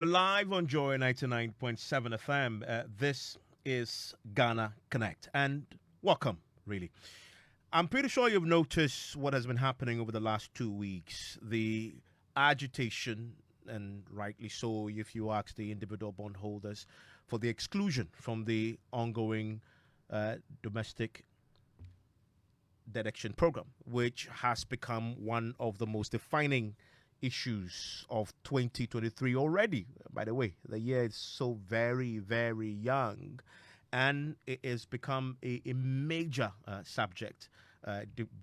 Live on Joy 99.7 FM. This is Ghana Connect. And welcome, really. I'm pretty sure you've noticed what has been happening over the last 2 weeks. The agitation, and rightly so, if you ask the individual bondholders, for the exclusion from the ongoing domestic deduction program, which has become one of the most defining issues of 2023 already. By the way, the year is so very, very young, and it has become a major subject,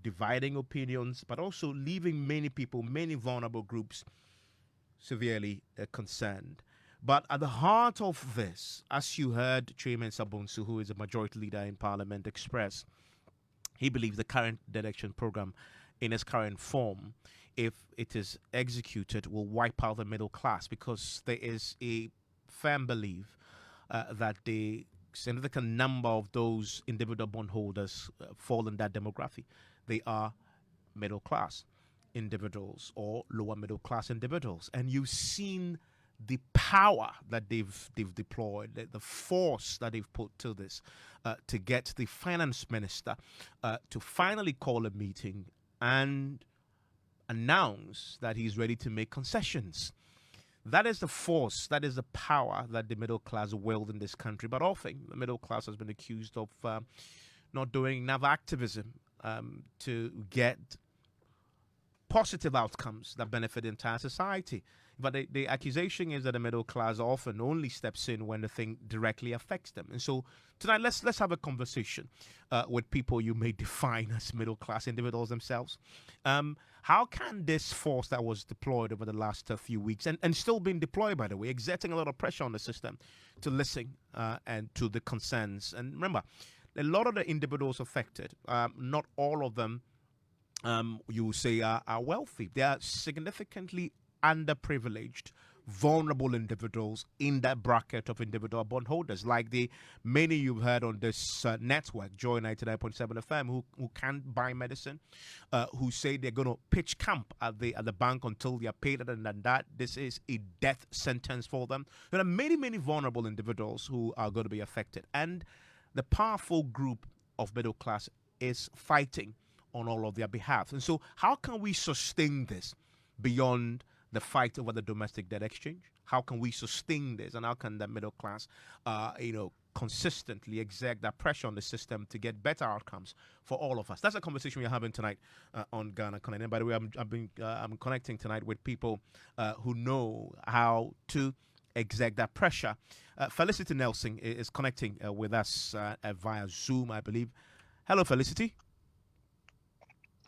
dividing opinions, but also leaving many people, many vulnerable groups severely concerned. But at the heart of this, as you heard Chairman Sabunsu, who is a majority leader in Parliament, express, he believes the current deduction program in its current form, if it is executed, will wipe out the middle class because there is a firm belief that the significant number of those individual bondholders fall in that demographic. They are middle class individuals or lower middle class individuals. And you've seen the power that they've deployed, the force that they've put to this, to get the finance minister to finally call a meeting and announce that he's ready to make concessions. That is the force, that is the power that the middle class wield in this country. But often, the middle class has been accused of not doing enough activism to get positive outcomes that benefit the entire society. But the accusation is that the middle class often only steps in when the thing directly affects them. And so tonight, let's have a conversation with people you may define as middle class individuals themselves. How can this force that was deployed over the last few weeks and still being deployed, by the way, exerting a lot of pressure on the system to listen and to the concerns? And remember, a lot of the individuals affected, not all of them you will say are wealthy. They are significantly underprivileged, vulnerable individuals in that bracket of individual bondholders, like the many you've heard on this network, Joy 99.7 FM, who can't buy medicine, who say they're going to pitch camp at the bank until they are paid, and that this is a death sentence for them. There are many vulnerable individuals who are going to be affected, and the powerful group of middle class is fighting on all of their behalf. And so, how can we sustain this beyond the fight over the domestic debt exchange? How can we sustain this, and how can the middle class, consistently exert that pressure on the system to get better outcomes for all of us? That's a conversation we're having tonight on Ghana Connect. And by the way, I'm connecting tonight with people who know how to exert that pressure. Felicity Nelson is connecting with us via Zoom, I believe. Hello, Felicity.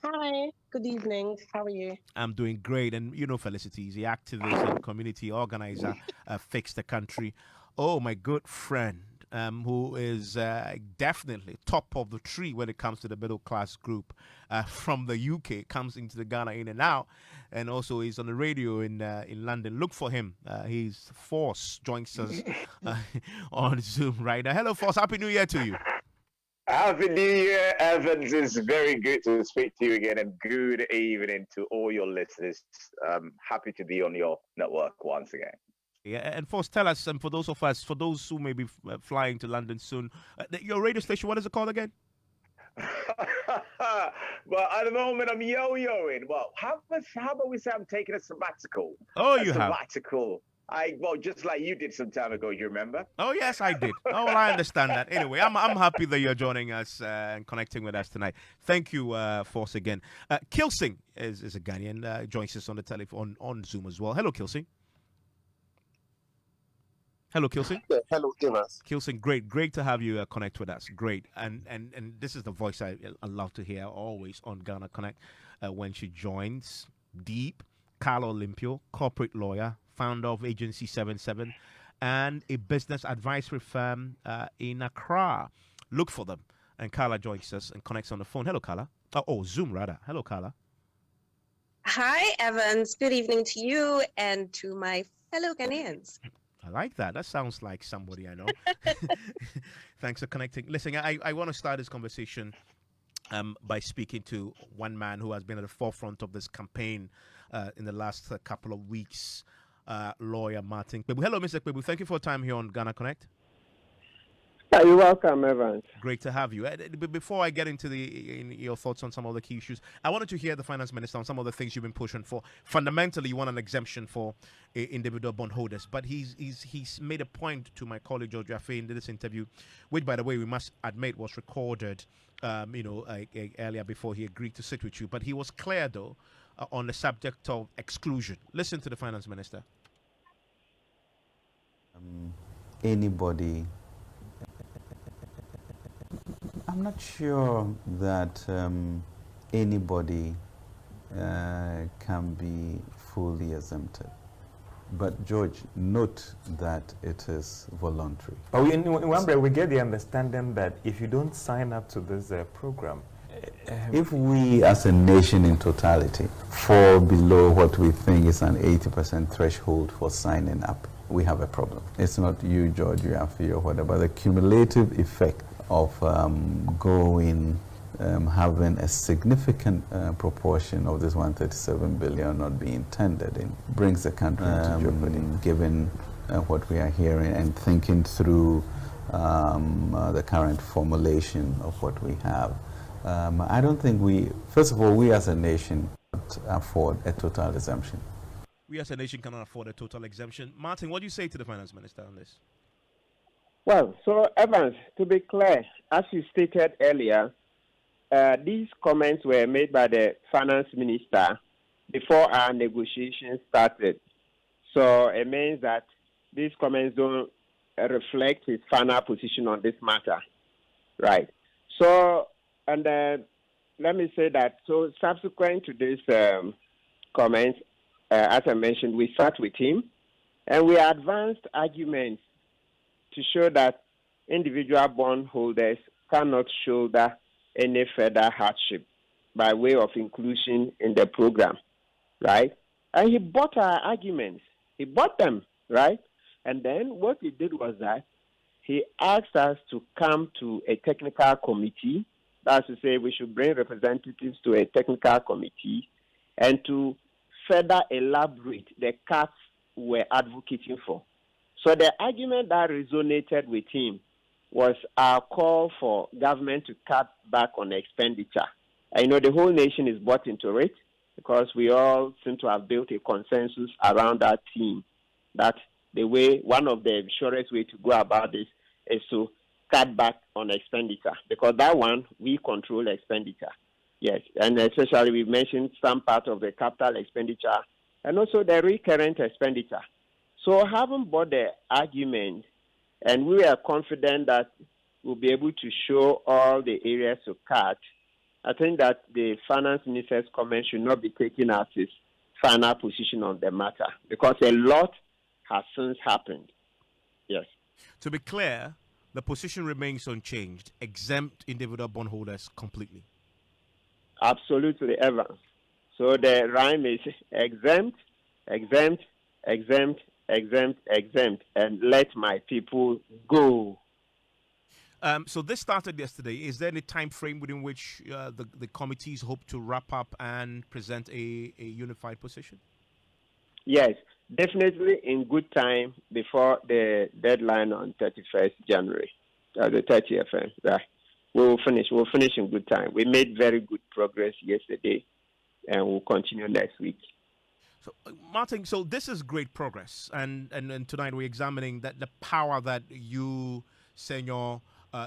Hi, good evening. How are you? I'm doing great. And you know, Felicity is the activist and community organizer, Fix the Country. Oh, my good friend, who is definitely top of the tree when it comes to the middle class group from the UK, comes into the Ghana in and out. And also, he's on the radio in London. Look for him. He's Force joins us on Zoom right now. Hello, Force. Happy New Year to you. Happy New Year, Evans. It's very good to speak to you again, and good evening to all your listeners. Happy to be on your network once again. Yeah, and first, tell us, and for those of us, for those who may be flying to London soon, your radio station, what is it called again? Well, at the moment, I'm yo-yoing. Well, how about we say I'm taking a sabbatical? Oh, A you have. sabbatical. Just like you did some time ago. You remember? Oh, yes, I did. Oh, well, I understand that. Anyway, I'm happy that you're joining us and connecting with us tonight. Thank you, Force, again. Kilsing is a Ghanaian, joins us on the telephone on Zoom as well. Hello, Kilsing. Hello, Kilsing. Yeah, hello, Evans. Kilsing, great to have you connect with us. Great, and this is the voice I love to hear always on Ghana Connect when she joins. Deep, Carlo Olympio, corporate lawyer, founder of Agency 77, and a business advisory firm in Accra. Look for them. And Carla joins us and connects on the phone. Hello, Carla. Zoom rather. Hello, Carla. Hi, Evans. Good evening to you and to my fellow Ghanaians. I like that. That sounds like somebody I know. Thanks for connecting. Listen, I want to start this conversation by speaking to one man who has been at the forefront of this campaign in the last couple of weeks. lawyer Martin Kpebu. Hello, Mr. Kpebu. Thank you for your time here on Ghana Connect. You're welcome, Evans. Great to have you. Before I get into your thoughts on some of the key issues, I wanted to hear the finance minister on some of the things you've been pushing for. Fundamentally, you want an exemption for individual bondholders, but he's made a point to my colleague George Affe in this interview, which, by the way, we must admit was recorded, earlier before he agreed to sit with you. But he was clear though on the subject of exclusion. Listen to the finance minister. Anybody. I'm not sure that anybody can be fully exempted. But George, note that it is voluntary. But we get the understanding that if you don't sign up to this program, if we as a nation in totality fall below what we think is an 80% threshold for signing up, we have a problem. It's not you, George, you have fear or whatever. The cumulative effect of having a significant proportion of this 137 billion not being tendered in brings the country into jeopardy, given what we are hearing and thinking through the current formulation of what we have. I don't think first of all, we as a nation cannot afford a total exemption. We as a nation cannot afford a total exemption. Martin, what do you say to the finance minister on this? Well, so Evans, to be clear, as you stated earlier, these comments were made by the finance minister before our negotiations started. So it means that these comments don't reflect his final position on this matter, right? So, and let me say that, so subsequent to these comments, as I mentioned, we sat with him and we advanced arguments to show that individual bondholders cannot shoulder any further hardship by way of inclusion in the program, right? And he bought our arguments. He bought them, right? And then what he did was that he asked us to come to a technical committee. That's to say, we should bring representatives to a technical committee and to further elaborate the cuts we're advocating for. So the argument that resonated with him was our call for government to cut back on expenditure. I know the whole nation is bought into it because we all seem to have built a consensus around that theme, that one of the surest way to go about this is to cut back on expenditure, because that one, we control expenditure. Yes, and especially we mentioned some part of the capital expenditure and also the recurrent expenditure. So having bought the argument, and we are confident that we'll be able to show all the areas to cut, I think that the finance minister's comment should not be taken as his final position on the matter, because a lot has since happened. Yes. To be clear, the position remains unchanged. Exempt individual bondholders completely. Absolutely, Evans. So the rhyme is exempt, exempt, exempt, exempt, exempt, and let my people go. So this started yesterday. Is there any time frame within which the committees hope to wrap up and present a unified position? Yes, definitely in good time before the deadline on 31st January, the 30th. Right. We'll finish in good time. We made very good progress yesterday, and we'll continue next week. So, Martin, so this is great progress, and tonight we're examining the power that you, Senor,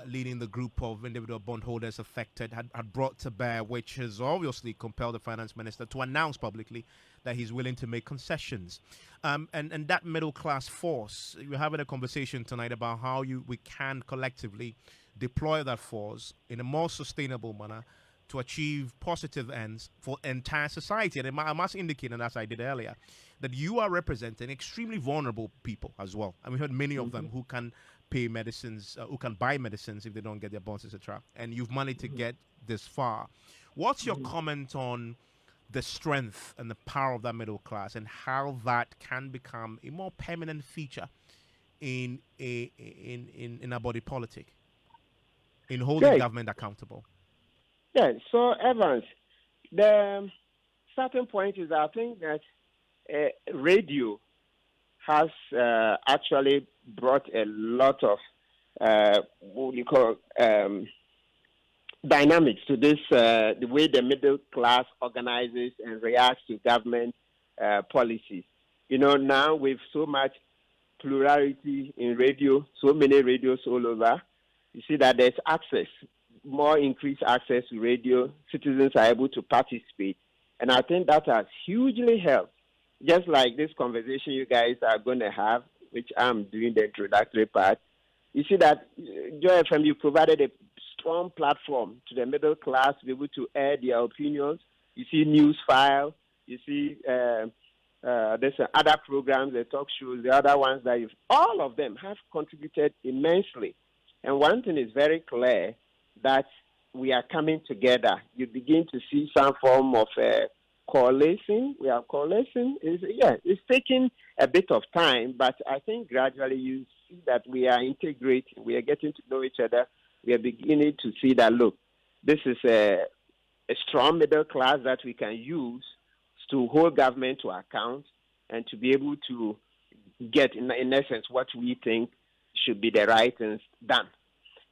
leading the group of individual bondholders affected, had brought to bear, which has obviously compelled the finance minister to announce publicly that he's willing to make concessions. And that middle class force, you're having a conversation tonight about how we can collectively deploy that force in a more sustainable manner to achieve positive ends for entire society. And I must indicate, and as I did earlier, that you are representing extremely vulnerable people as well. And we heard many of them who can pay medicines, who can buy medicines if they don't get their bonds, etc. And you've managed to get this far. What's your comment on the strength and the power of that middle class, and how that can become a more permanent feature in our body politic, in holding government accountable? Yeah, so Evans, the certain point is I think that radio has actually brought a lot of what you call dynamics to this, the way the middle class organizes and reacts to government policies. You know, now with so much plurality in radio, so many radios all over, you see that there's access, more increased access to radio. Citizens are able to participate. And I think that has hugely helped. Just like this conversation you guys are going to have, which I'm doing the introductory part, you see that Joy FM, you provided a strong platform to the middle class to be able to air their opinions. You see News File, you see there's other programs, the talk shows, the other ones that all of them have contributed immensely. And one thing is very clear, that we are coming together. You begin to see some form of coalescing. We are coalescing. It's taking a bit of time, but I think gradually you see that we are integrating. We are getting to know each other. We are beginning to see that, look, this is a strong middle class that we can use to hold government to account and to be able to get, in essence, what we think should be the right things done.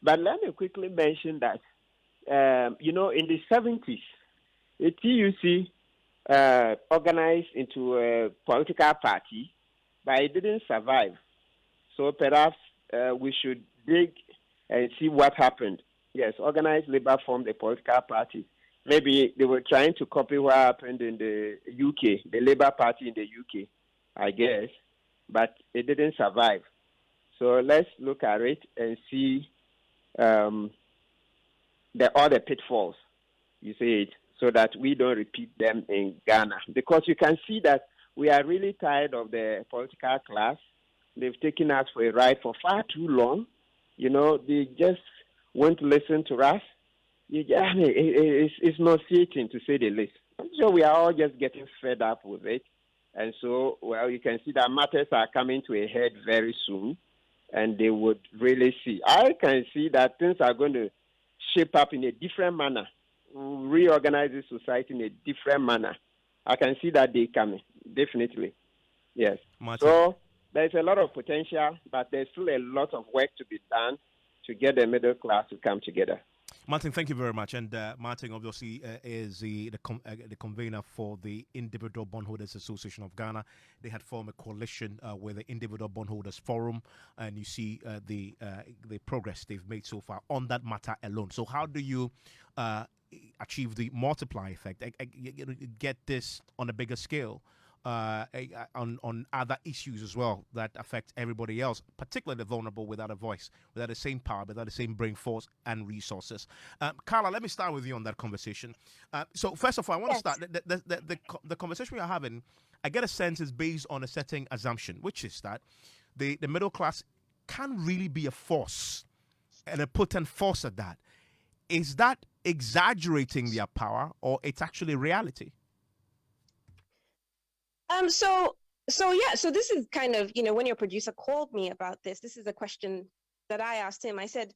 But let me quickly mention that, in the 70s, the TUC organized into a political party, but it didn't survive. So perhaps we should dig and see what happened. Yes, organized labor formed a political party. Maybe they were trying to copy what happened in the UK, the Labour Party in the UK, I guess, but it didn't survive. So let's look at it and see all the pitfalls, you see it, so that we don't repeat them in Ghana. Because you can see that we are really tired of the political class. They've taken us for a ride for far too long. You know, they just won't listen to us. It's nauseating, to say the least. So we are all just getting fed up with it. And so, well, you can see that matters are coming to a head very soon, and they would really see. I can see that things are going to shape up in a different manner, reorganize the society in a different manner. I can see that day coming, definitely. Yes. Martin. So there's a lot of potential, but there's still a lot of work to be done to get the middle class to come together. Martin, thank you very much. And Martin, obviously, is the convener for the Individual Bondholders Association of Ghana. They had formed a coalition with the Individual Bondholders Forum, and you see the progress they've made so far on that matter alone. So how do you achieve the multiplier effect, get this on a bigger scale? On other issues as well that affect everybody else, particularly the vulnerable, without a voice, without the same power, without the same brain force and resources. Carla, let me start with you on that conversation. So first of all, I want to start the conversation we are having. I get a sense is based on a certain assumption, which is that the middle class can really be a force, and a potent force at that. Is that exaggerating their power, or it's actually reality? So this is kind of, when your producer called me about this is a question that I asked him. I said,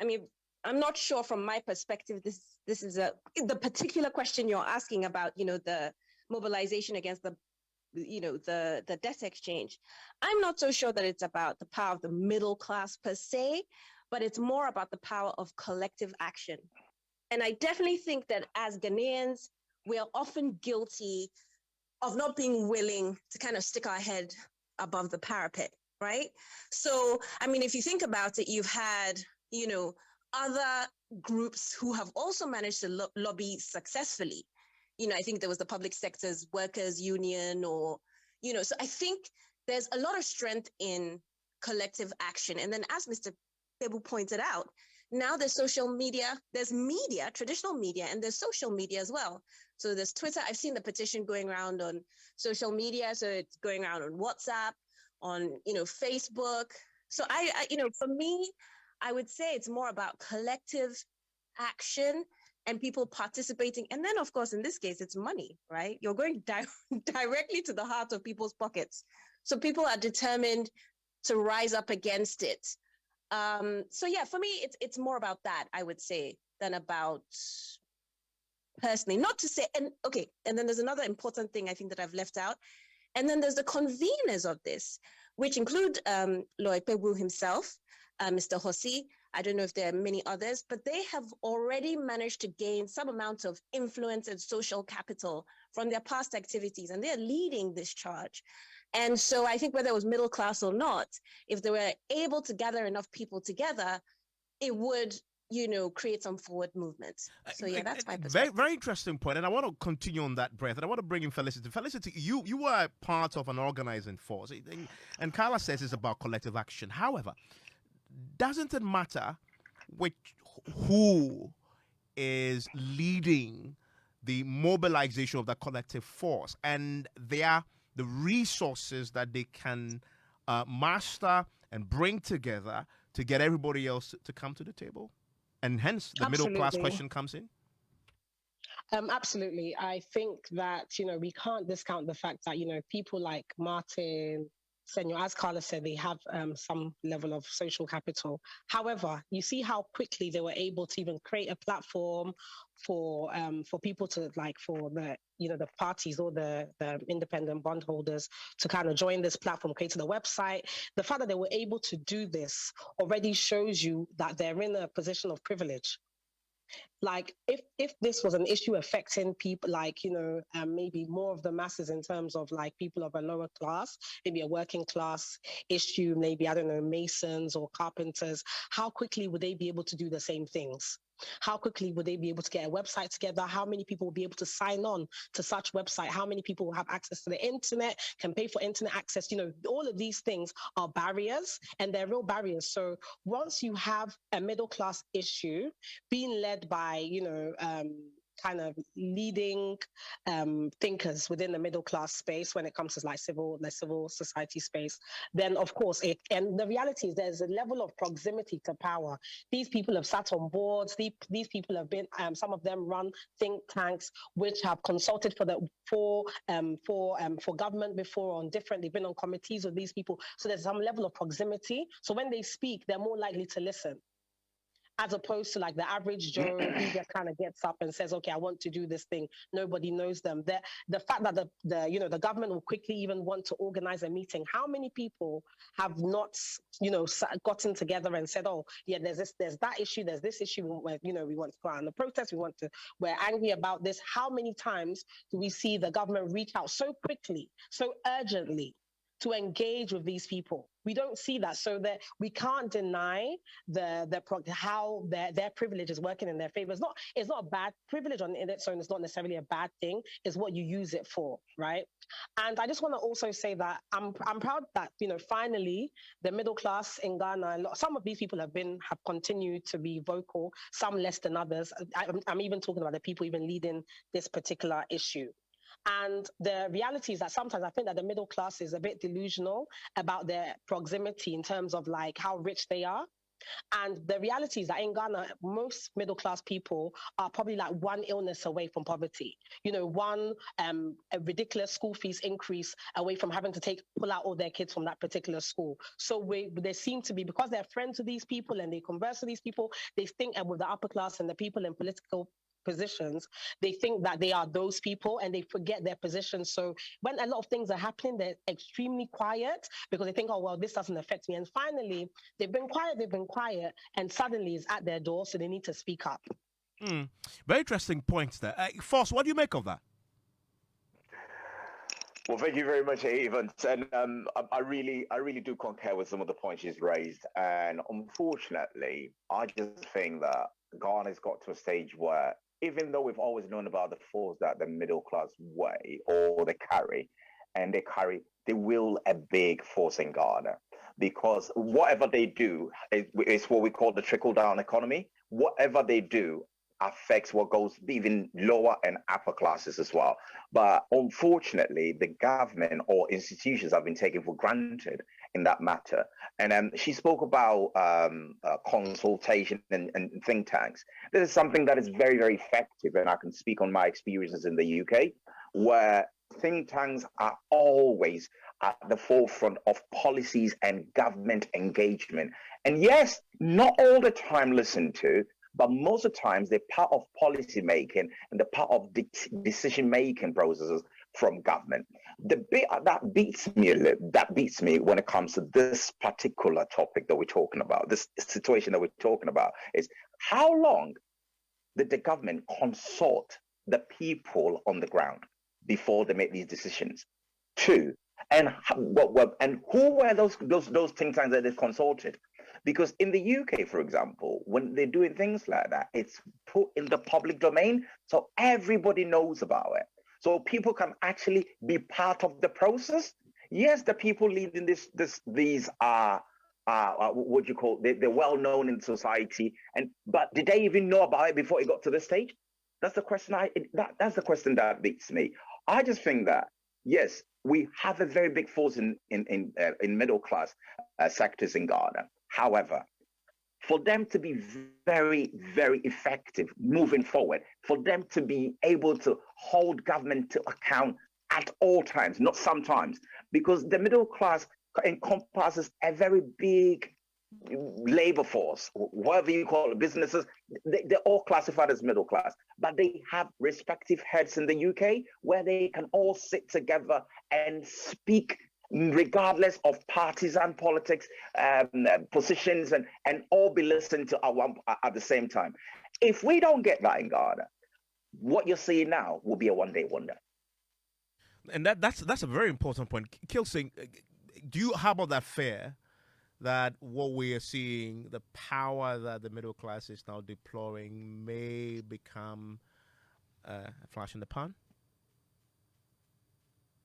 I'm not sure from my perspective, this is the particular question you're asking about, the mobilization against the debt exchange. I'm not so sure that it's about the power of the middle class per se, but it's more about the power of collective action. And I definitely think that as Ghanaians, we are often guilty of not being willing to kind of stick our head above the parapet, right? So, if you think about it, you've had, other groups who have also managed to lobby successfully. I think there was the public sector's workers union so I think there's a lot of strength in collective action. And then as Mr. Pebu pointed out, now there's social media, there's media, traditional media, and there's social media as well. So there's Twitter. I've seen the petition going around on social media. So it's going around on WhatsApp, on, Facebook. So I for me, I would say it's more about collective action and people participating. And then, of course, in this case, it's money, right? You're going directly to the heart of people's pockets. So people are determined to rise up against it. So yeah, for me, it's more about that, I would say, than about personally. Not to say, and then there's another important thing I think that I've left out. And then there's the conveners of this, which include Lloyd Pebu himself, Mr. Hossi. I don't know if there are many others, but they have already managed to gain some amount of influence and social capital from their past activities, and they're leading this charge. And so I think whether it was middle class or not, if they were able to gather enough people together, it would, create some forward movement. So yeah, that's my perspective. Very, very interesting point. And I want to continue on that breath. And I want to bring in Felicity. Felicity, you were part of an organizing force. And Carla says it's about collective action. However, doesn't it matter who is leading the mobilization of that collective force and the resources that they can master and bring together to get everybody else to come to the table? And hence the middle class question comes in. Absolutely. I think that, we can't discount the fact that, people like Martin, Senor, as Carla said, they have some level of social capital. However, you see how quickly they were able to even create a platform for people to, like, for the the parties or the independent bondholders to kind of join this platform, create the website. The fact that they were able to do this already shows you that they're in a position of privilege. Like, if this was an issue affecting people, like, maybe more of the masses in terms of like people of a lower class, maybe a working class issue, maybe, I don't know, masons or carpenters, how quickly would they be able to do the same things? How quickly would they be able to get a website together? How many people will be able to sign on to such website? How many people will have access to the internet, can pay for internet access? All of these things are barriers, and they're real barriers. So once you have a middle class issue being led by, kind of leading thinkers within the middle class space when it comes to like the civil society space, then of course and the reality is there's a level of proximity to power. These people have sat on boards. These people have been, some of them run think tanks which have consulted for government before on different. They've been on committees with these people, so there's some level of proximity. So when they speak, they're more likely to listen, as opposed to like the average Joe who just kind of gets up and says, okay, I want to do this thing. Nobody knows them. The fact that the government will quickly even want to organize a meeting. How many people have not, gotten together and said, oh, yeah, there's that issue, there's this issue where, we want to go out on the protest, we're angry about this. How many times do we see the government reach out so quickly, so urgently to engage with these people? We don't see that, so that we can't deny how their privilege is working in their favor. It's not a bad privilege on its own. It's not necessarily a bad thing. It's what you use it for, right? And I just want to also say that I'm proud that finally the middle class in Ghana, some of these people have continued to be vocal, some less than others. I'm even talking about the people even leading this particular issue. And the reality is that sometimes I think that the middle class is a bit delusional about their proximity in terms of like how rich they are. And the reality is that in Ghana, most middle class people are probably like one illness away from poverty. One a ridiculous school fees increase away from having to pull out all their kids from that particular school. So they seem to be, because they're friends with these people and they converse with these people, they think, and with the upper class and the people in political positions, they think that they are those people and they forget their position. So when a lot of things are happening, they're extremely quiet because they think, oh, well, this doesn't affect me. And finally, they've been quiet, and suddenly it's at their door, so they need to speak up. Very interesting points there. Foss, what do you make of that? Well, thank you very much, Evans. And I really do concur with some of the points she's raised. And unfortunately, I just think that Ghana's got to a stage where, even though we've always known about the force that the middle class weigh or they carry, they will a big force in Ghana, because whatever they do is what we call the trickle-down economy. Whatever they do affects what goes even lower and upper classes as well. But unfortunately, the government or institutions have been taken for granted in that matter. And she spoke about consultation and think tanks. This is something that is very, very effective, and I can speak on my experiences in the UK, where think tanks are always at the forefront of policies and government engagement. And yes, not all the time listened to, but most of the times they're part of policy making and they're part of decision making processes from government. The bit that beats me when it comes to this particular topic that we're talking about, this situation that we're talking about, is how long did the government consult the people on the ground before they make these decisions? Two, and who were those think tanks that they consulted? Because in the UK, for example, when they're doing things like that, it's put in the public domain, so everybody knows about it. So people can actually be part of the process. Yes, the people leading these are what you call, they're well known in society, but did they even know about it before it got to this stage? That's the question. That's the question that beats me. I just think that yes, we have a very big force in middle class sectors in Ghana. However, for them to be very, very effective moving forward, for them to be able to hold government to account at all times, not sometimes, because the middle class encompasses a very big labor force, whatever you call it, businesses, they're all classified as middle class, but they have respective heads in the UK where they can all sit together and speak regardless of partisan politics, positions, and all be listened to at the same time. If we don't get that in Ghana, what you're seeing now will be a one-day wonder. And that's a very important point. Kilsing, how about that fear that what we are seeing, the power that the middle class is now deploying, may become a flash in the pan?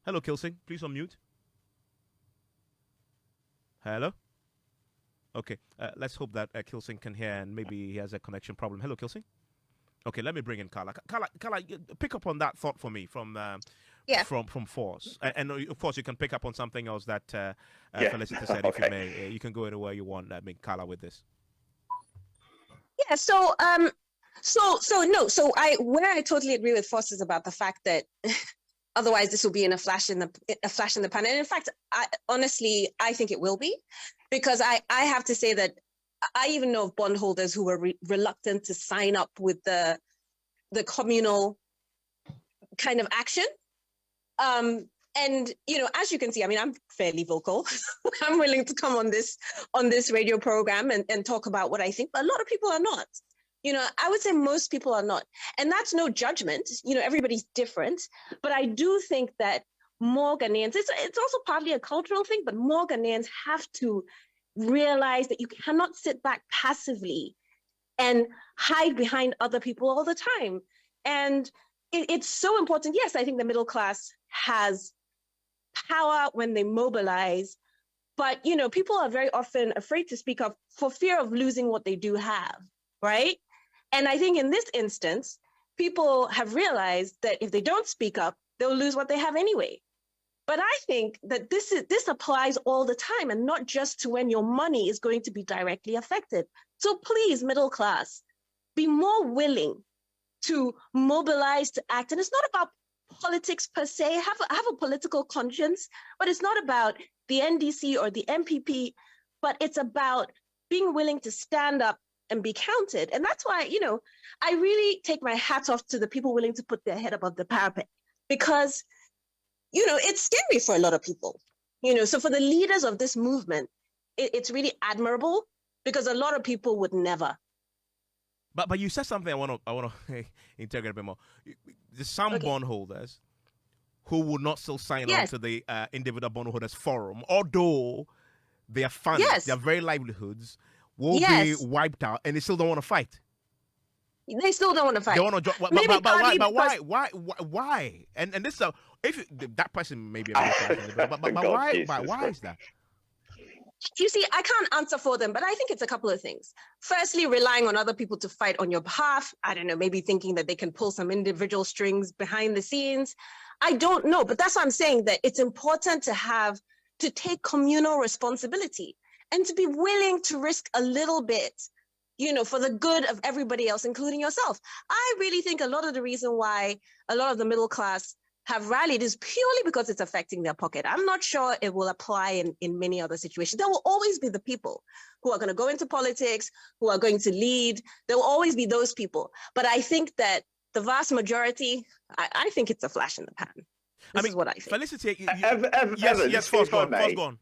Hello, Kilsing. Please unmute. Hello? Okay, let's hope that Kilsing can hear, and maybe he has a connection problem. Hello, Kilsing? Okay, let me bring in Carla. Carla, pick up on that thought for me from Force. And of course, you can pick up on something else that Felicity said, if you may. You can go anywhere you want, Carla, with this. Yeah, where I totally agree with Force is about the fact that otherwise, this will be a flash in the pan. And in fact, I think it will be, because I have to say that I even know of bondholders who were reluctant to sign up with the communal kind of action. And as you can see, I mean, I'm fairly vocal. I'm willing to come on this radio program and talk about what I think, but a lot of people are not. I would say most people are not. And that's no judgment. Everybody's different. But I do think that more Ghanaians, it's also partly a cultural thing, but more Ghanaians have to realize that you cannot sit back passively and hide behind other people all the time. And it's so important. Yes, I think the middle class has power when they mobilize, but, people are very often afraid to speak up for fear of losing what they do have, right? And I think in this instance, people have realized that if they don't speak up, they'll lose what they have anyway. But I think that this applies all the time, and not just to when your money is going to be directly affected. So please, middle class, be more willing to mobilize, to act. And it's not about politics per se. Have a political conscience, but it's not about the NDC or the MPP, but it's about being willing to stand up and be counted. And that's why, I really take my hat off to the people willing to put their head above the parapet, because, it's scary for a lot of people, so for the leaders of this movement, it's really admirable, because a lot of people would never. But you said something I want to integrate a bit more. There's some bondholders who would not still sign on to the individual bondholders forum, although their funds, their very livelihoods will be wiped out, and they still don't want to fight. They still don't want to fight. They want to join, but why? Why? And this that person may be a but why is that? You see, I can't answer for them, but I think it's a couple of things. Firstly, relying on other people to fight on your behalf. I don't know, maybe thinking that they can pull some individual strings behind the scenes. I don't know, but that's why I'm saying that it's important to take communal responsibility and to be willing to risk a little bit, for the good of everybody else, including yourself. I really think a lot of the reason why a lot of the middle class have rallied is purely because it's affecting their pocket. I'm not sure it will apply in many other situations. There will always be the people who are going to go into politics, who are going to lead. There will always be those people. But I think that the vast majority, I think it's a flash in the pan. This is what I say. Felicity, Evans, first if I gone, may. first gone.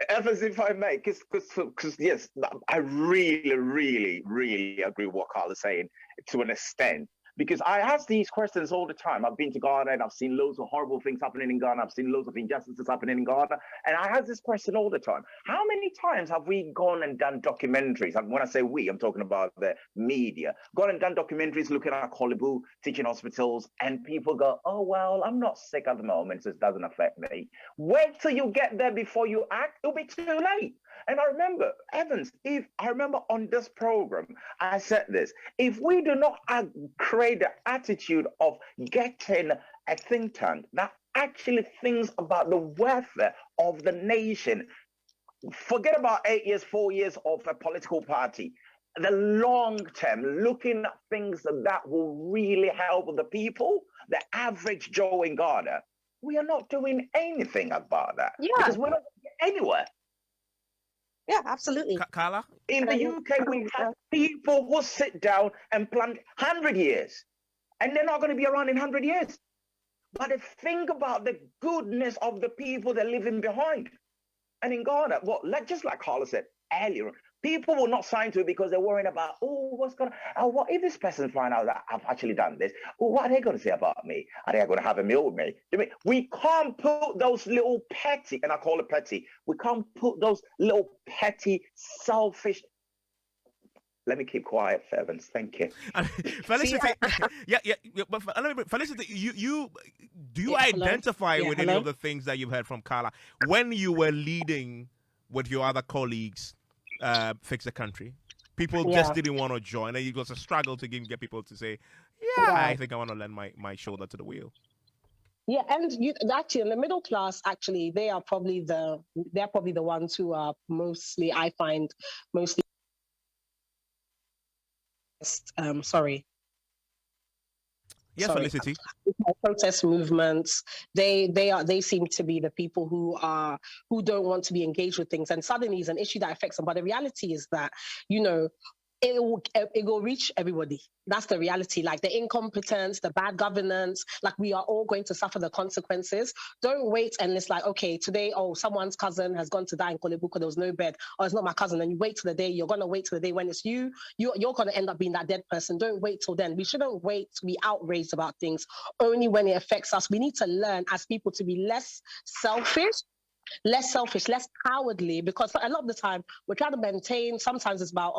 Evans, if I may, because yes, I really, really, really agree with what Carl is saying to an extent. Because I ask these questions all the time. I've been to Ghana and I've seen loads of horrible things happening in Ghana. I've seen loads of injustices happening in Ghana. And I ask this question all the time. How many times have we gone and done documentaries? And when I say we, I'm talking about the media. Gone and done documentaries looking at Kolebu, teaching hospitals, and people go, oh, well, I'm not sick at the moment, so it doesn't affect me. Wait till you get there before you act. It'll be too late. And I remember, Evans, I remember on this program, I said this, if we do not create the attitude of getting a think tank that actually thinks about the welfare of the nation, forget about 8 years, 4 years of a political party, the long term, looking at things that will really help the people, the average Joe in Ghana, we are not doing anything about that. Yeah. Because we're not going anywhere. Yeah, absolutely. Carla? In the UK, we have people who sit down and plan 100 years, and they're not going to be around in 100 years. But think about the goodness of the people they're leaving behind. And in Ghana, just like Carla said earlier, people will not sign to it because they're worrying about, what if this person find out that I've actually done this? What are they going to say about me? Are they going to have a meal with me? We can't put those little petty, and I call it petty, we can't put those little petty, selfish. Let me keep quiet, Evans. Thank you. Felicity, but Felicity, do you identify with any of the things that you've heard from Carla when you were leading with your other colleagues? Fix the country. People just didn't want to join. It was a struggle to get people to say, I think I want to lend my shoulder to the wheel. Yeah, and actually, in the middle class, actually, they're probably the ones who are mostly, I find, mostly. Sorry. Yes, Felicity. Protest movements, they seem to be the people who don't want to be engaged with things, and suddenly it's an issue that affects them. But the reality is that, it will reach everybody. That's the reality. Like the incompetence, the bad governance, like we are all going to suffer the consequences. Don't wait and it's like, okay, today, someone's cousin has gone to die in Kolebu because there was no bed. Or it's not my cousin. And you wait till the day, you're going to wait till the day when it's you're going to end up being that dead person. Don't wait till then. We shouldn't wait to be outraged about things only when it affects us. We need to learn as people to be less selfish, less cowardly, because a lot of the time we're trying to maintain. Sometimes it's about,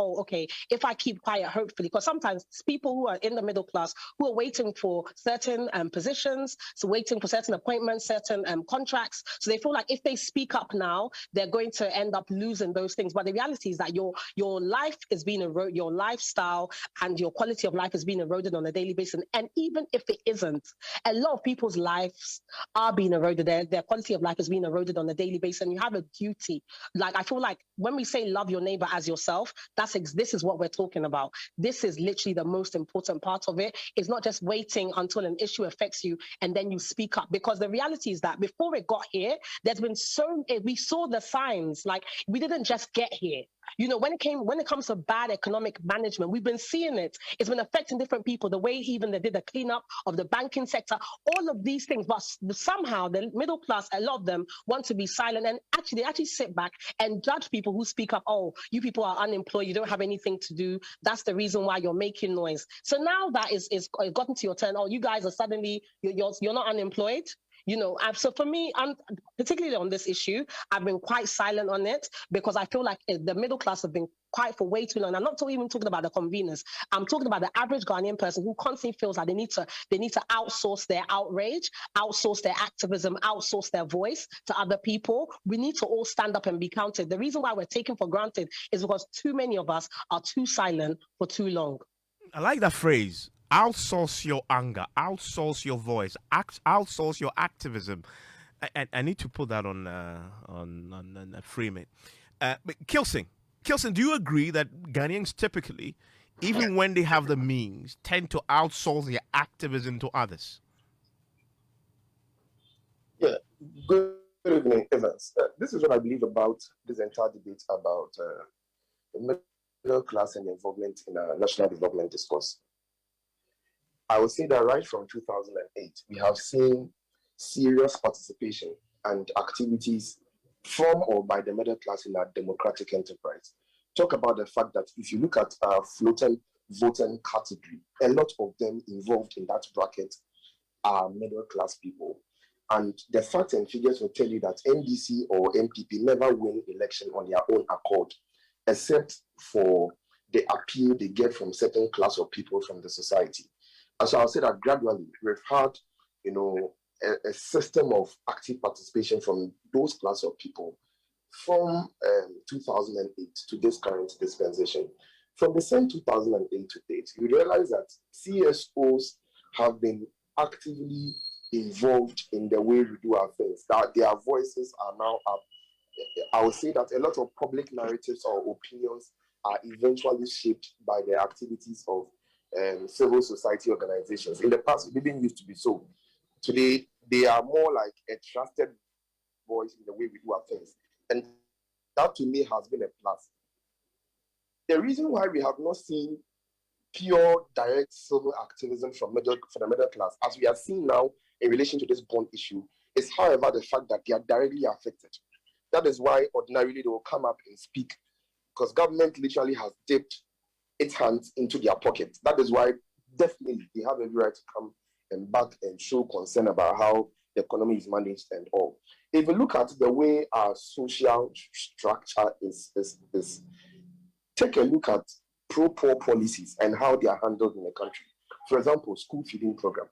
if I keep quiet, hopefully, because sometimes people who are in the middle class who are waiting for certain positions, so waiting for certain appointments, certain contracts, so they feel like if they speak up now, they're going to end up losing those things. But the reality is that your life is being eroded, your lifestyle and your quality of life is being eroded on a daily basis. And even if it isn't, a lot of people's lives are being eroded. Their quality of life is being eroded on a daily basis, and you have a duty. Like, I feel like when we say love your neighbor as yourself, this is what we're talking about. This is literally the most important part of it. It's not just waiting until an issue affects you and then you speak up, because the reality is that before it got here, we saw the signs. Like, we didn't just get here. When it comes to bad economic management, we've been seeing it. It's been affecting different people, the way even they did the cleanup of the banking sector, all of these things. But somehow the middle class, a lot of them want to be silent, and they actually sit back and judge people who speak up. Oh, you people are unemployed, you don't have anything to do. That's the reason why you're making noise. So now that is gotten to your turn. Oh, you guys are suddenly, you're not unemployed. So for me, particularly on this issue, I've been quite silent on it because I feel like the middle class have been quiet for way too long. I'm not even talking about the conveners. I'm talking about the average Ghanaian person who constantly feels like they need to outsource their outrage, outsource their activism, outsource their voice to other people. We need to all stand up and be counted. The reason why we're taken for granted is because too many of us are too silent for too long. I like that phrase. Outsource your anger, outsource your voice, outsource your activism. I need to put that on frame it. But Kilsing, do you agree that Ghanaians typically, even when they have the means, tend to outsource their activism to others? Yeah. Good evening, Evans. This is what I believe about this entire debate about the middle class and involvement in a national development discourse. I would say that right from 2008, we have seen serious participation and activities from or by the middle class in our democratic enterprise. Talk about the fact that if you look at our floating voting category, a lot of them involved in that bracket are middle class people. And the facts and figures will tell you that NDC or MPP never win election on their own accord, except for the appeal they get from certain class of people from the society. And so I'll say that gradually we've had, a system of active participation from those class of people from 2008 to this current dispensation. From the same 2008 to date, you realize that CSOs have been actively involved in the way we do our things, that their voices are now up. I would say that a lot of public narratives or opinions are eventually shaped by the activities of civil society organizations. In the past, it didn't used to be so. Today, they are more like a trusted voice in the way we do our things. And that to me has been a plus. The reason why we have not seen pure direct civil activism for the middle class, as we are seeing now in relation to this bond issue, is however the fact that they are directly affected. That is why ordinarily they will come up and speak, because government literally has dipped its hands into their pockets. That is why definitely they have every right to come and back and show concern about how the economy is managed and all. If you look at the way our social structure is take a look at pro-poor policies and how they are handled in the country. For example, school feeding program.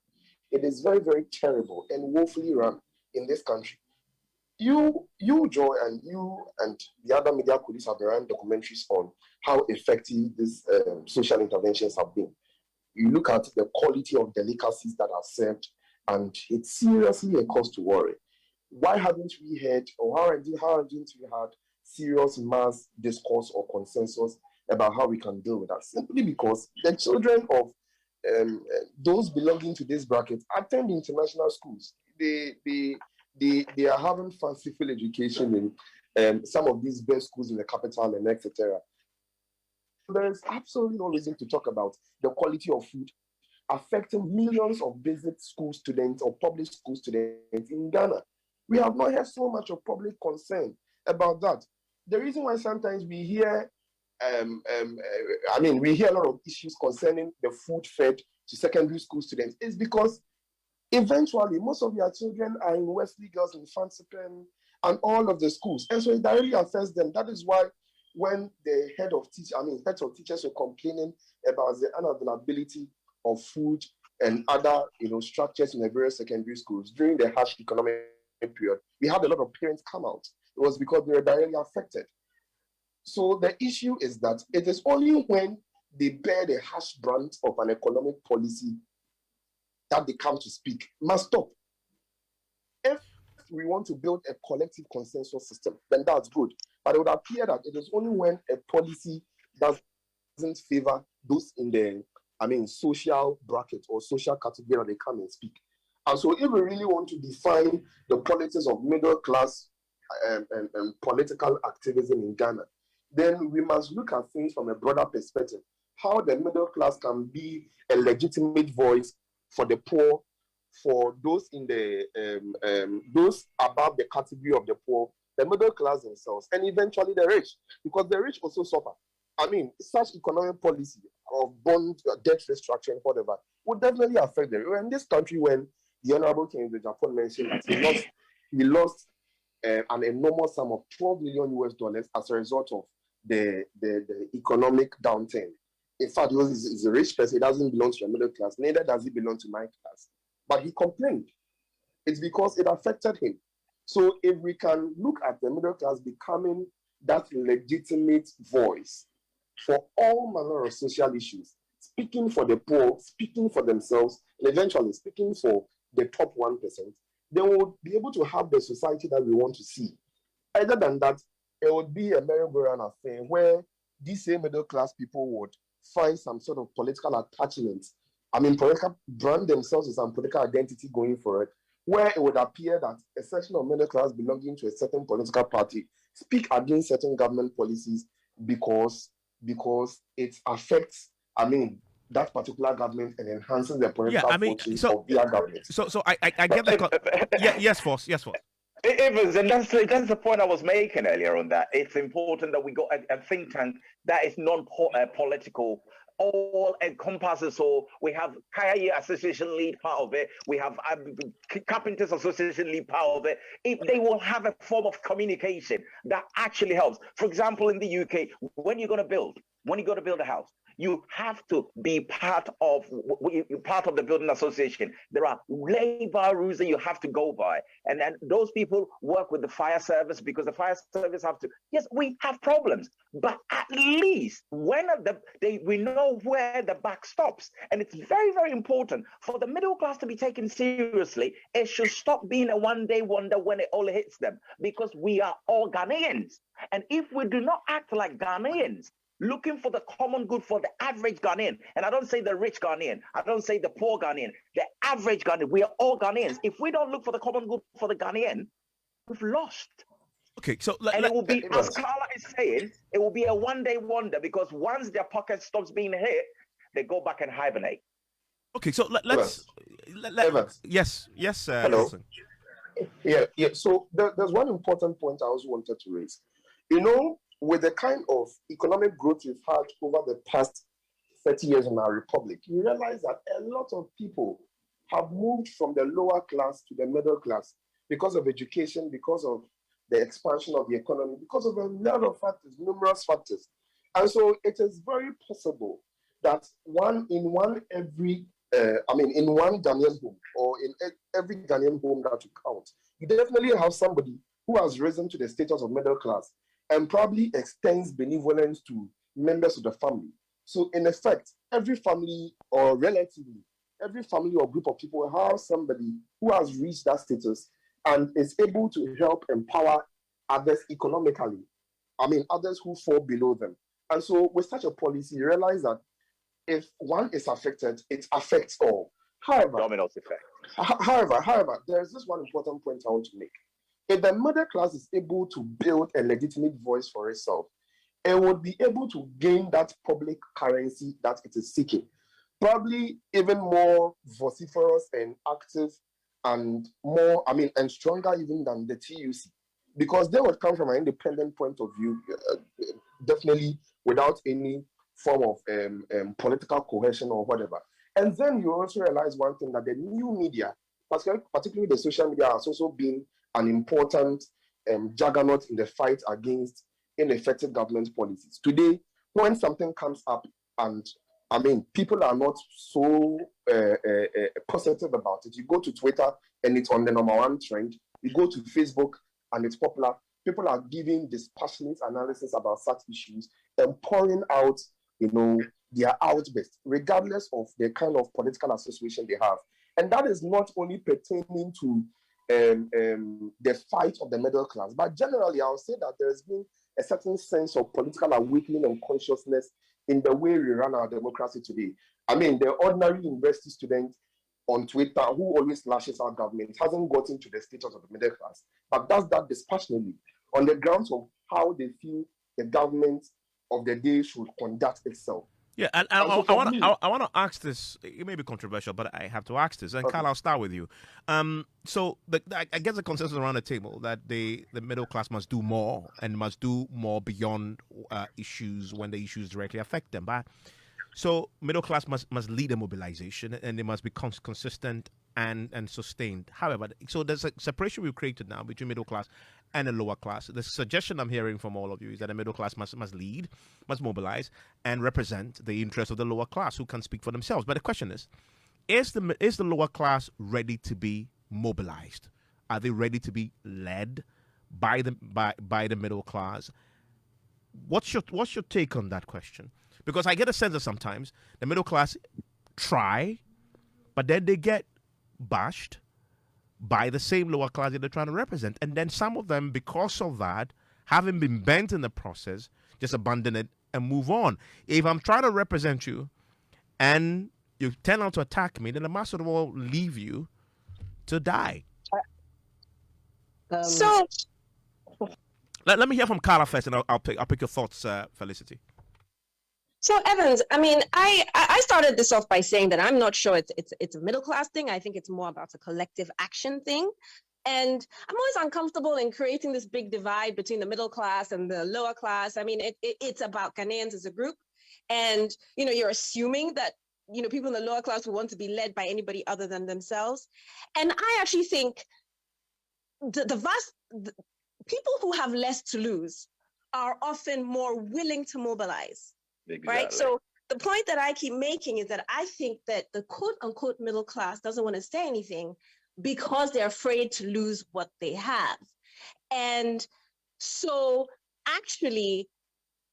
It is very, very terrible and woefully run in this country. You, Joy, and you and the other media colleagues have run documentaries on how effective these social interventions have been. You look at the quality of delicacies that are served, and it's seriously a cause to worry. Why haven't we heard, or how haven't we had serious mass discourse or consensus about how we can deal with that? Simply because the children of those belonging to this bracket attend international schools. They are having fanciful education in some of these best schools in the capital and etc. There's absolutely no reason to talk about the quality of food affecting millions of basic school students or public school students in Ghana. We have not heard so much of public concern about that. The reason why sometimes we hear, we hear a lot of issues concerning the food fed to secondary school students is because eventually most of their children are in Wesley Girls in Fansipen and all of the schools. And so it directly affects them. That is why when the heads of teachers were complaining about the unavailability of food and other structures in the various secondary schools during the harsh economic period, we had a lot of parents come out. It was because they were directly affected. So the issue is that it is only when they bear the harsh brunt of an economic policy that they come to speak. Must stop. If we want to build a collective consensus system, then that's good. But it would appear that it is only when a policy doesn't favor those in the social bracket or social category that they come and speak. And so if we really want to define the politics of middle class and political activism in Ghana, then we must look at things from a broader perspective. How the middle class can be a legitimate voice for the poor, for those in the those above the category of the poor, the middle class themselves, and eventually the rich, because the rich also suffer. Such economic policy of bond, debt restructuring, whatever, would definitely affect them. In this country, when the Honorable King Japan mentioned that he lost an enormous sum of $12 million as a result of the economic downturn. In fact, he's a rich person. He doesn't belong to the middle class. Neither does he belong to my class. But he complained. It's because it affected him. So if we can look at the middle class becoming that legitimate voice for all manner of social issues, speaking for the poor, speaking for themselves, and eventually speaking for the top 1%, then we'll be able to have the society that we want to see. Other than that, it would be a merry-go-round affair where these same middle class people would find some sort of political attachment. Political brand themselves with some political identity going for it, where it would appear that a section of middle class belonging to a certain political party speak against certain government policies because it affects, that particular government and enhancing the political fortunes so of their government. So I get the yes, Force. Evans, and that's the point I was making earlier on, that it's important that we got a think tank that is non-political, all encompasses. So we have Kaya Association lead part of it, we have Carpenters Association lead part of it. If they will have a form of communication that actually helps. For example, in the UK, when you're going to build a house, you have to be part of the building association. There are labor rules that you have to go by, and then those people work with the fire service, because the fire service have to. Yes, we have problems, but at least when we know where the buck stops, and it's very, very important for the middle class to be taken seriously. It should stop being a one-day wonder when it all hits them, because we are all Ghanaians, and if we do not act like Ghanaians, looking for the common good for the average Ghanaian. And I don't say the rich Ghanaian, I don't say the poor Ghanaian, the average Ghanaian. We are all Ghanaians. If we don't look for the common good for the Ghanaian, we've lost. Okay, so it will be, as Carla is saying, it will be a one-day wonder, because once their pocket stops being hit, they go back and hibernate. Okay, so let's yes, hello. Wilson. Yeah. So there's one important point I also wanted to raise. With the kind of economic growth we've had over the past 30 years in our republic, you realize that a lot of people have moved from the lower class to the middle class because of education, because of the expansion of the economy, because of a lot of factors, numerous factors. And so it is very possible that in one Ghanaian home, or in every Ghanaian home that you count, you definitely have somebody who has risen to the status of middle class and probably extends benevolence to members of the family. So in effect, every family, or relatively, every family or group of people have somebody who has reached that status and is able to help empower others economically. Others who fall below them. And so with such a policy, you realize that if one is affected, it affects all. However, dominoes effect. However, there's this one important point I want to make. If the middle class is able to build a legitimate voice for itself, it would be able to gain that public currency that it is seeking. Probably even more vociferous and active, and more, and stronger even than the TUC. Because they would come from an independent point of view, definitely without any form of political cohesion or whatever. And then you also realize one thing, that the new media, particularly the social media, has also been an important juggernaut in the fight against ineffective government policies. Today, when something comes up and people are not so positive about it, you go to Twitter and it's on the #1 trend. You go to Facebook and it's popular. People are giving dispassionate analysis about such issues and pouring out, their outburst, regardless of the kind of political association they have. And that is not only pertaining to the fight of the middle class, but generally, I would say that there has been a certain sense of political awakening and consciousness in the way we run our democracy today. The ordinary university student on Twitter who always lashes our government hasn't gotten to the status of the middle class, but does that dispassionately on the grounds of how they feel the government of the day should conduct itself. Yeah, and I want to ask this. It may be controversial, but I have to ask this. And Carl, I'll start with you. So I guess the consensus around the table that the middle class must do more, and must do more beyond issues when the issues directly affect them. But so middle class must lead a mobilization, and they must be consistent and sustained. However, so there's a separation we've created now between middle class and the lower class. The suggestion I'm hearing from all of you is that the middle class must lead, must mobilize, and represent the interests of the lower class, who can speak for themselves. But the question is the lower class ready to be mobilized? Are they ready to be led by the middle class? What's your take on that question? Because I get a sense that sometimes the middle class try, but then they get bashed by the same lower class that they're trying to represent. And then some of them, because of that, having been bent in the process, just abandon it and move on. If I'm trying to represent you and you turn out to attack me, then I must sort of all leave you to die. So let me hear from Carla first, and I'll pick your thoughts, Felicity. So Evans, I mean, I started this off by saying that I'm not sure it's a middle class thing. I think it's more about a collective action thing. And I'm always uncomfortable in creating this big divide between the middle class and the lower class. I mean, it's about Ghanaians as a group. And, you're assuming that, people in the lower class will want to be led by anybody other than themselves. And I actually think the people who have less to lose are often more willing to mobilize. Exactly. Right. So the point that I keep making is that I think that the quote unquote middle class doesn't want to say anything because they're afraid to lose what they have. And so actually,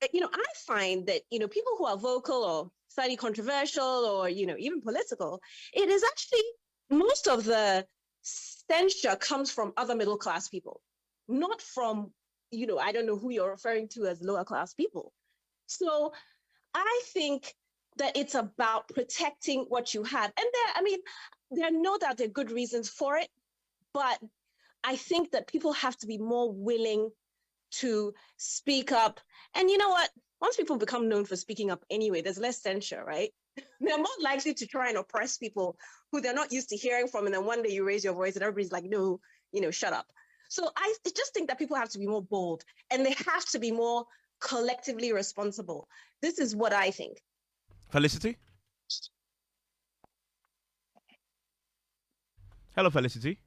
I find that, people who are vocal or slightly controversial or, even political, it is actually most of the censure comes from other middle class people, not from, I don't know who you're referring to as lower class people. So I think that it's about protecting what you have. And there are no doubt there are good reasons for it, but I think that people have to be more willing to speak up. And you know what? Once people become known for speaking up anyway, there's less censure, right? They're more likely to try and oppress people who they're not used to hearing from. And then one day you raise your voice and everybody's like, no, shut up. So I just think that people have to be more bold and they have to be more collectively responsible. This is what I think. Felicity? Hello, Felicity.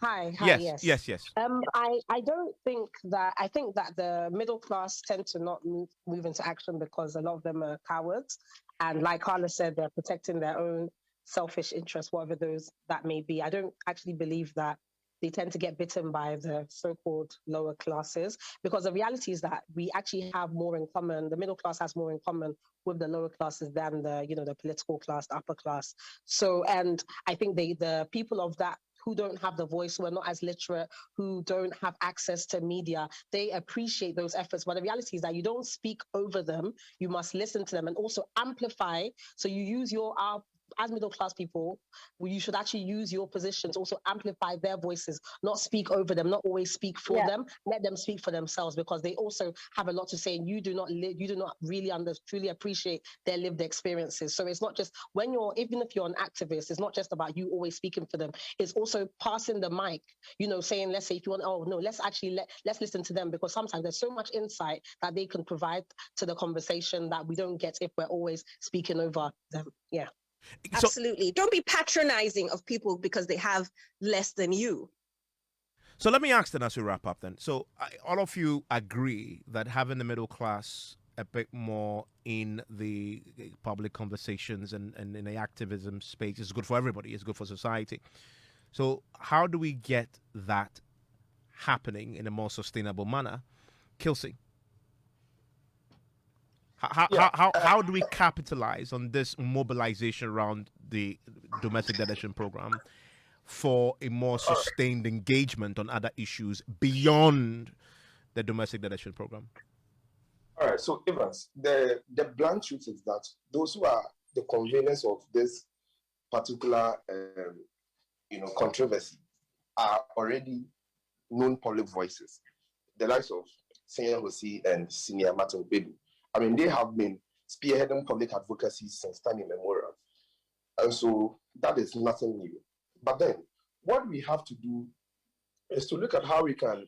Hi, yes. I don't think that, I think that the middle class tend to not move into action because a lot of them are cowards. And like Carla said, they're protecting their own selfish interests, whatever those that may be. I don't actually believe that they tend to get bitten by the so-called lower classes, because the reality is that we actually have more in common. The middle class has more in common with the lower classes than the political class, the upper class. So, and I think the people of that who don't have the voice, who are not as literate, who don't have access to media, they appreciate those efforts. But the reality is that you don't speak over them. You must listen to them and also amplify. So you use as middle class people, you should actually use your position to also amplify their voices, not speak over them, not always speak for them. Let them speak for themselves, because they also have a lot to say, and you do not really truly appreciate their lived experiences. So it's not just even if you're an activist, it's not just about you always speaking for them. It's also passing the mic, saying, let's say if you want, let's listen to them, because sometimes there's so much insight that they can provide to the conversation that we don't get if we're always speaking over them. Yeah. Absolutely. Don't be patronizing of people because they have less than you. So let me ask then as we wrap up then. So all of you agree that having the middle class a bit more in the public conversations and in the activism space is good for everybody. It's good for society. So how do we get that happening in a more sustainable manner? Kilsey? How do we capitalize on this mobilization around the domestic detention program for a more sustained engagement on other issues beyond the domestic detention program? All right, so Evans, the blunt truth is that those who are the conveners of this particular controversy are already known public voices. The likes of Senior Hosi and Senior Martin Bedu. I mean, they have been spearheading public advocacy since time immemorial. And so that is nothing new. But then what we have to do is to look at how we can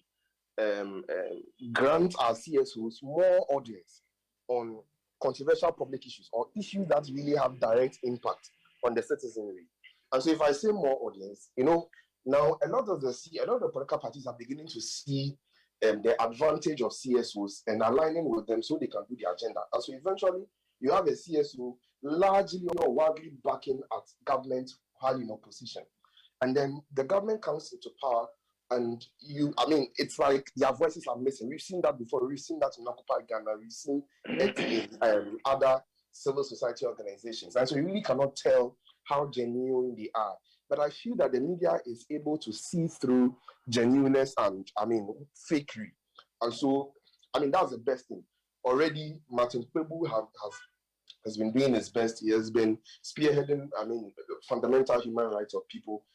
grant our CSOs more audience on controversial public issues or issues that really have direct impact on the citizenry. And so if I say more audience, now a lot of the political parties are beginning to see the advantage of CSOs and aligning with them so they can do the agenda. And so eventually you have a CSO largely or widely backing at government while in opposition. And then the government comes into power and it's like their voices are missing. We've seen that before. We've seen that in Occupy Ghana. We've seen it in other civil society organizations. And so you really cannot tell how genuine they are. But I feel that the media is able to see through genuineness and, fakery. And so, that's the best thing. Already, Martin Kpebu has been doing his best. He has been spearheading, fundamental human rights of people.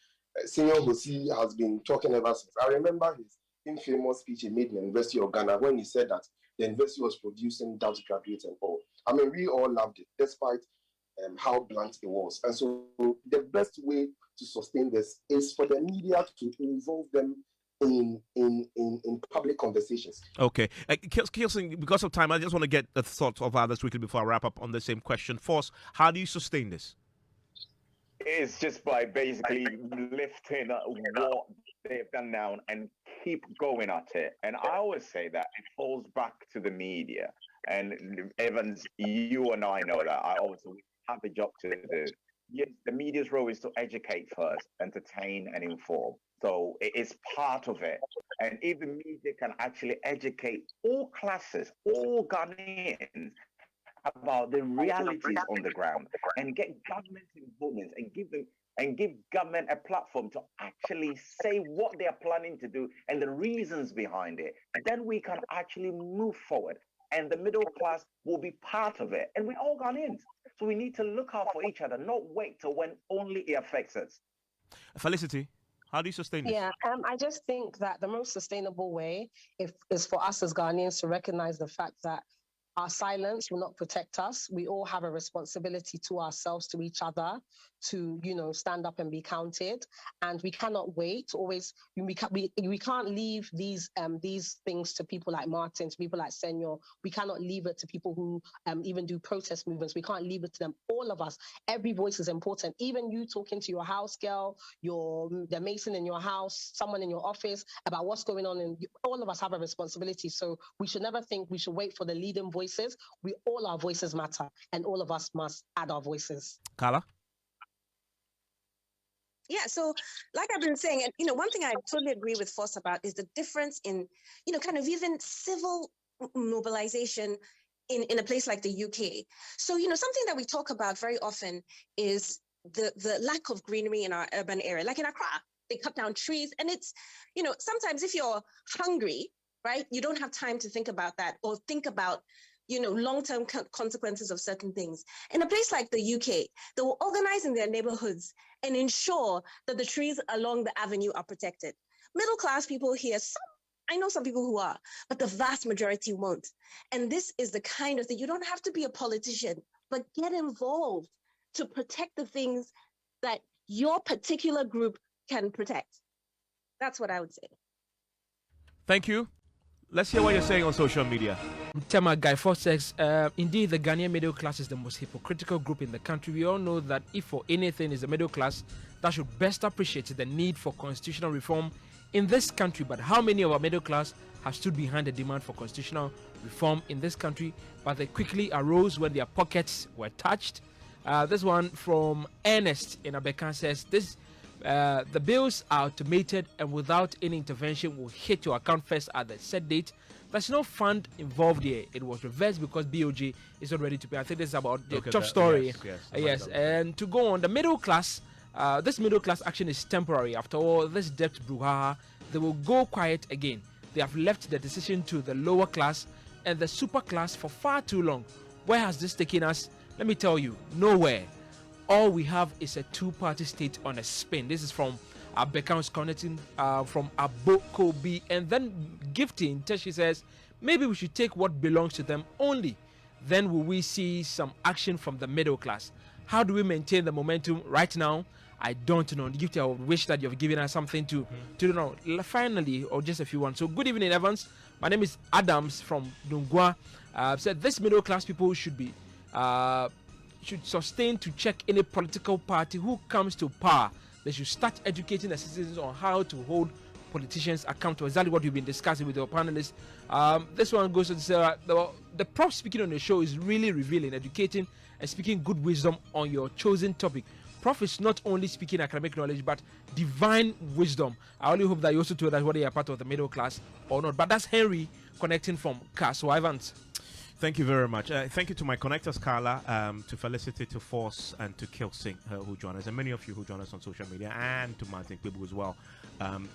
Senior Hosi has been talking ever since. I remember his infamous speech he made in the University of Ghana when he said that the university was producing Dutch graduates and all. I mean, we all loved it, despite how blunt it was. And so the best way to sustain this is for the media to involve them in public conversations. Okay. Kielson, because of time, I just want to get the thoughts of others quickly before I wrap up on the same question. Force, how do you sustain this? It's just by basically lifting what they've done now and keep going at it. And I always say that it falls back to the media. And Evans, you and I know that. I also have a job to do. Yes, the media's role is to educate first, entertain and inform. So it is part of it. And if the media can actually educate all classes, all Ghanaians about the realities on the ground and get government involvement and give government a platform to actually say what they are planning to do and the reasons behind it, then we can actually move forward. And the middle class will be part of it. And we're all Ghanaians. So we need to look out for each other, not wait till when only it affects us. Felicity, how do you sustain this? Yeah, I just think that the most sustainable way is for us as Ghanaians to recognize the fact that our silence will not protect us. We all have a responsibility to ourselves, to each other, to, stand up and be counted. And we cannot wait. Always, we can't leave these things to people like Martin, to people like Senor. We cannot leave it to people who even do protest movements. We can't leave it to them. All of us, every voice is important. Even you talking to your house girl, the mason in your house, someone in your office about what's going on. And all of us have a responsibility. So we should never think we should wait for the leading voices. All our voices matter, and all of us must add our voices. Carla? Yeah, so like I've been saying, and one thing I totally agree with Force about is the difference in, kind of even civil mobilization in a place like the UK. So, something that we talk about very often is the lack of greenery in our urban area. Like in Accra, they cut down trees, and it's, sometimes if you're hungry, right, you don't have time to think about that or think about long-term consequences of certain things. In a place like the UK, they will organize in their neighborhoods and ensure that the trees along the avenue are protected. Middle-class people here, I know some people who are, but the vast majority won't. And this is the kind of thing, you don't have to be a politician, but get involved to protect the things that your particular group can protect. That's what I would say. Thank you. Let's hear what you're saying on social media. Tema Guy Fox says, indeed, the Ghanaian middle class is the most hypocritical group in the country. We all know that if for anything is the middle class that should best appreciate the need for constitutional reform in this country. But how many of our middle class have stood behind the demand for constitutional reform in this country, but they quickly arose when their pockets were touched? This one from Ernest in Abekan says, the bills are automated and without any intervention will hit your account first at the set date. There's no fund involved here. It was reversed because BOG is not ready to pay. I think this is about the top story. Yes. And to go on, the middle class, this middle class action is temporary. After all, this debt brouhaha, they will go quiet again. They have left the decision to the lower class and the super class for far too long. Where has this taken us? Let me tell you, nowhere. All we have is a two-party state on a spin. This is from Beckham's connecting from Abokobi. And then Gifting, Teshi says, maybe we should take what belongs to them only. Then will we see some action from the middle class. How do we maintain the momentum right now? I don't know. Gifting, I would wish that you've given us something to know. Finally, or just a few ones. So good evening, Evans. My name is Adams from Dungwa. Said this middle class people should be should sustain to check any political party who comes to power. They should start educating the citizens on how to hold politicians accountable. Exactly what we've been discussing with our panelists. This one goes to say the prof speaking on the show is really revealing, educating and speaking good wisdom on your chosen topic. Prof is not only speaking academic knowledge but divine wisdom. I only hope that you also told us whether you are part of the middle class or not. But that's Henry connecting from Castle Evans. Thank you very much. Thank you to my connectors, Carla, to Felicity, to Force, and to Kilsing, who join us, and many of you who join us on social media, and to Martin Kwibu as well.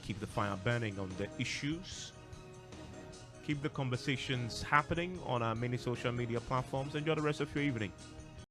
Keep the fire burning on the issues. Keep the conversations happening on our many social media platforms. Enjoy the rest of your evening.